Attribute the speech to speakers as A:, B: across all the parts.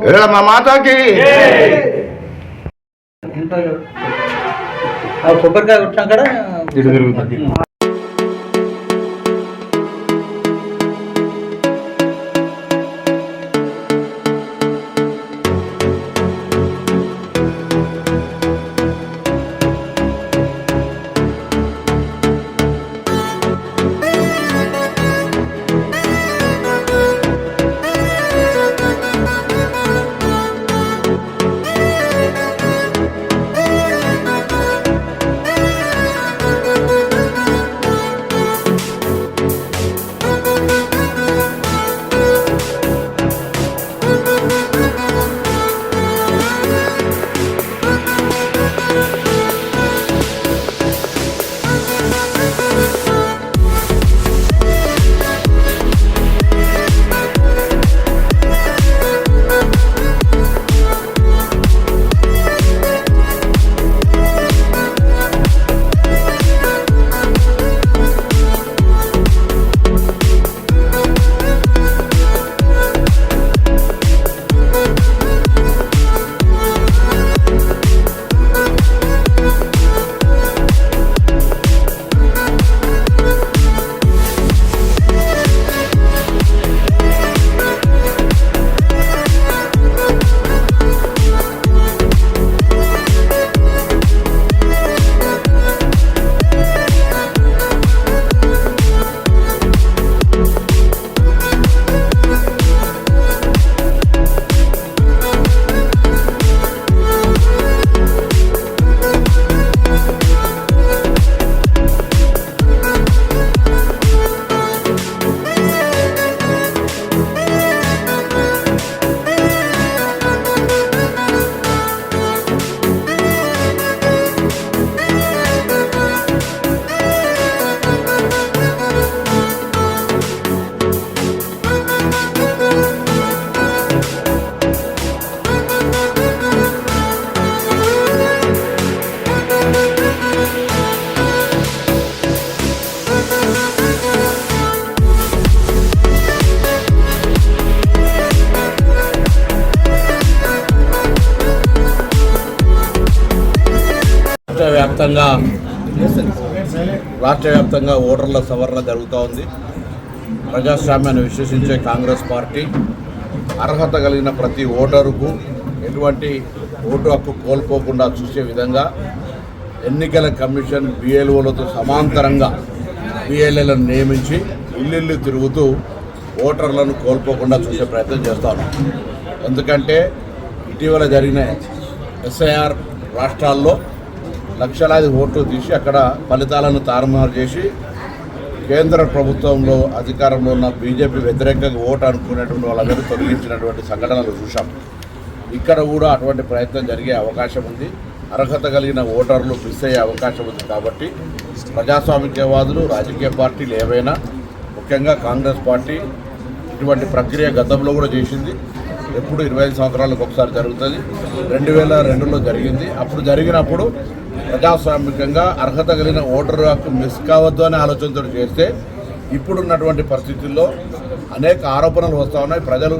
A: మా మాతాకి
B: కొబ్బరికాయ కొట్టినాక
A: తిరుగుతుంది.
C: రాష్ట్ర వ్యాప్తంగా ఓటర్ల సవరణ జరుగుతూ ఉంది. ప్రజాస్వామ్యాన్ని విశ్వసించే కాంగ్రెస్ పార్టీ అర్హత కలిగిన ప్రతి ఓటరుకు ఎటువంటి ఓటు హక్కు కోల్పోకుండా చూసే విధంగా ఎన్నికల కమిషన్ బిఎల్ఓలతో సమాంతరంగా బిఎల్ఏలను నియమించి ఇల్లు తిరుగుతూ ఓటర్లను కోల్పోకుండా చూసే ప్రయత్నం చేస్తాను. ఎందుకంటే ఇటీవల జరిగిన ఎస్ఐఆర్ రాష్ట్రాల్లో లక్షలాది ఓట్లు తీసి అక్కడ ఫలితాలను తారుమారు చేసి కేంద్ర ప్రభుత్వంలో అధికారంలో ఉన్న బీజేపీ వ్యతిరేకంగా ఓటు అనుకునేటువంటి వాళ్ళందరూ తొలగించినటువంటి సంఘటనలు చూసాం. ఇక్కడ కూడా అటువంటి ప్రయత్నం జరిగే అవకాశం ఉంది. అర్హత కలిగిన ఓటర్లు మిస్ అయ్యే అవకాశం ఉంది. కాబట్టి ప్రజాస్వామికవాదులు రాజకీయ పార్టీలు ఏవైనా ముఖ్యంగా కాంగ్రెస్ పార్టీ ఇటువంటి ప్రక్రియ గతంలో కూడా చేసింది. ఎప్పుడు 25 సంవత్సరాలకు ఒకసారి జరుగుతుంది. 2002లో జరిగింది. అప్పుడు జరిగినప్పుడు ప్రజాస్వామికంగా అర్హత కలిగిన ఓటరు హక్కు మిస్ కావద్దు అనే ఆలోచనతో చేస్తే ఇప్పుడున్నటువంటి పరిస్థితుల్లో అనేక ఆరోపణలు వస్తూ ఉన్నాయి. ప్రజలు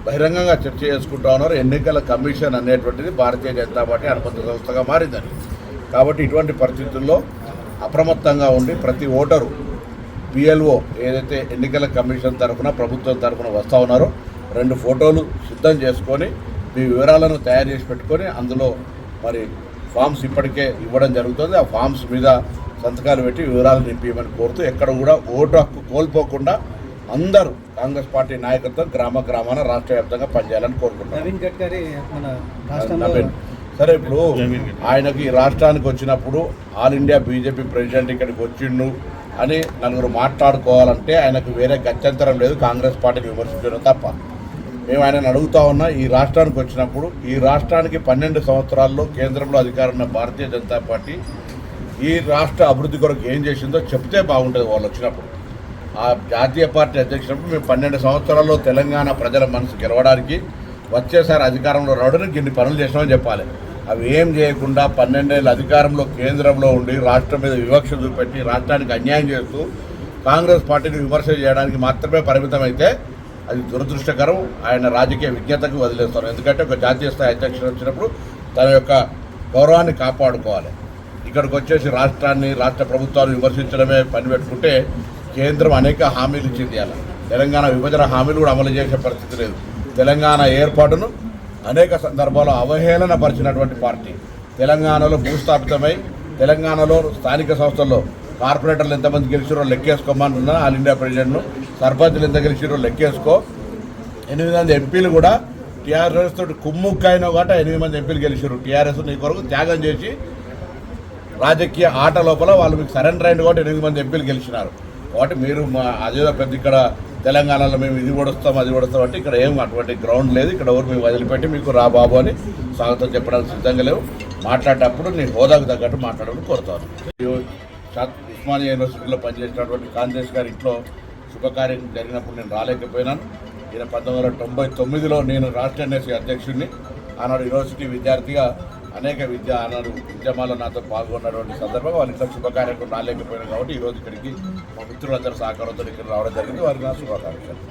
C: బహిరంగంగా చర్చ చేసుకుంటూ ఉన్నారు. ఎన్నికల కమిషన్ అనేటువంటిది భారతీయ జనతా పార్టీ అనుబంధ సంస్థగా మారిందని. కాబట్టి ఇటువంటి పరిస్థితుల్లో అప్రమత్తంగా ఉండి ప్రతి ఓటరు బిఎల్ఓ ఏదైతే ఎన్నికల కమిషన్ తరఫున ప్రభుత్వం తరఫున వస్తూ ఉన్నారో 2 ఫోటోలు సిద్ధం చేసుకొని మీ వివరాలను తయారు చేసి పెట్టుకొని అందులో మరి ఫామ్స్ ఇప్పటికే ఇవ్వడం జరుగుతుంది. ఆ ఫామ్స్ మీద సంతకాలు పెట్టి వివరాలు నింపిమని కోరుతూ ఎక్కడ కూడా ఓటు హక్కు కోల్పోకుండా అందరూ కాంగ్రెస్ పార్టీ నాయకత్వం గ్రామాన రాష్ట్ర వ్యాప్తంగా పనిచేయాలని కోరుకుంటున్నారు. సరే, ఇప్పుడు ఆయనకి రాష్ట్రానికి వచ్చినప్పుడు ఆల్ ఇండియా బీజేపీ ప్రెసిడెంట్ ఇక్కడికి వచ్చిండు అని నలుగురు మాట్లాడుకోవాలంటే ఆయనకు వేరే గత్యంతరం లేదు కాంగ్రెస్ పార్టీని విమర్శించడం తప్ప. మేము ఆయనను అడుగుతా ఉన్నా, ఈ రాష్ట్రానికి వచ్చినప్పుడు ఈ రాష్ట్రానికి 12 సంవత్సరాల్లో కేంద్రంలో అధికారం ఉన్న భారతీయ జనతా పార్టీ ఈ రాష్ట్ర అభివృద్ధి కొరకు ఏం చేసిందో చెప్తే బాగుంటుంది. వాళ్ళు వచ్చినప్పుడు ఆ జాతీయ పార్టీ అధ్యక్షుడు మేము 12 సంవత్సరాల్లో తెలంగాణ ప్రజల మనసు గెలవడానికి వచ్చేసారి అధికారంలో రావడానికి ఇన్ని పనులు చేసినామని చెప్పాలి. అవి ఏం చేయకుండా 12 ఏళ్ళ అధికారంలో కేంద్రంలో ఉండి రాష్ట్రం మీద వివక్ష చూపెట్టి రాష్ట్రానికి అన్యాయం చేస్తూ కాంగ్రెస్ పార్టీని విమర్శ చేయడానికి మాత్రమే పరిమితం అయితే అది దురదృష్టకరం. ఆయన రాజకీయ విజ్ఞతకు వదిలేస్తాను. ఎందుకంటే ఒక జాతీయ స్థాయి అధ్యక్షుడు వచ్చినప్పుడు తన యొక్క గౌరవాన్ని కాపాడుకోవాలి. ఇక్కడికి వచ్చేసి రాష్ట్రాన్ని, రాష్ట్ర ప్రభుత్వాన్ని విమర్శించడమే పని పెట్టుకుంటే కేంద్రం అనేక హామీలు ఇచ్చింది. అలా తెలంగాణ విభజన హామీలు కూడా అమలు చేసే పరిస్థితి లేదు. తెలంగాణ ఏర్పాటును అనేక సందర్భాల్లో అవహేళన పరిచినటువంటి పార్టీ. తెలంగాణలో భూస్థాపితమై తెలంగాణలో స్థానిక సంస్థల్లో కార్పొరేటర్లు ఎంతమంది గెలిచారో లెక్కేసుకోమన్నా ఆల్ ఇండియా ప్రెసిడెంట్ను, సర్పంచ్లు ఎంత గెలిచారో లెక్కేసుకో. 8 మంది ఎంపీలు కూడా టీఆర్ఎస్ తోటి కుమ్ముక్కైనా కూడా 8 మంది ఎంపీలు గెలిచారు. టీఆర్ఎస్ నీ కొరకు త్యాగం చేసి రాజకీయ ఆట లోపల వాళ్ళు మీకు సరెండర్ అయిన కాబట్టి 8 మంది ఎంపీలు గెలిచినారు. కాబట్టి మీరు అదేదో పెద్ద ఇక్కడ తెలంగాణలో మేము ఇది ఓడుస్తాం అది ఓడుస్తాం అంటే ఇక్కడ ఏం అటువంటి గ్రౌండ్ లేదు. ఇక్కడ ఎవరు మేము వదిలిపెట్టి మీకు రా బాబు అని స్వాగతం చెప్పడానికి సిద్ధంగా లేవు. మాట్లాడేటప్పుడు నీ హోదాకు తగ్గట్టు మాట్లాడమని కోరుతాను. ఉస్మానియా యూనివర్సిటీలో పనిచేసినటువంటి కాంగ్రెస్ గారి ఇంట్లో శుభకార్యం జరిగినప్పుడు నేను రాలేకపోయినాను. ఈయన 1999లో నేను రాష్ట్ర ఎన్ఎస్సీ అధ్యక్షుడిని. ఆనాడు యూనివర్సిటీ విద్యార్థిగా అనేక ఆనాడు ఉద్యమాల్లో నాతో పాల్గొన్నటువంటి సందర్భంగా వాళ్ళ ఇంట్లో శుభకార్యక్రమం రాలేకపోయినాను. కాబట్టి ఈరోజు ఇక్కడికి మా మిత్రులందరూ సహకారంతో ఇక్కడ రావడం జరిగింది. వారికి నా శుభాకాంక్షలు.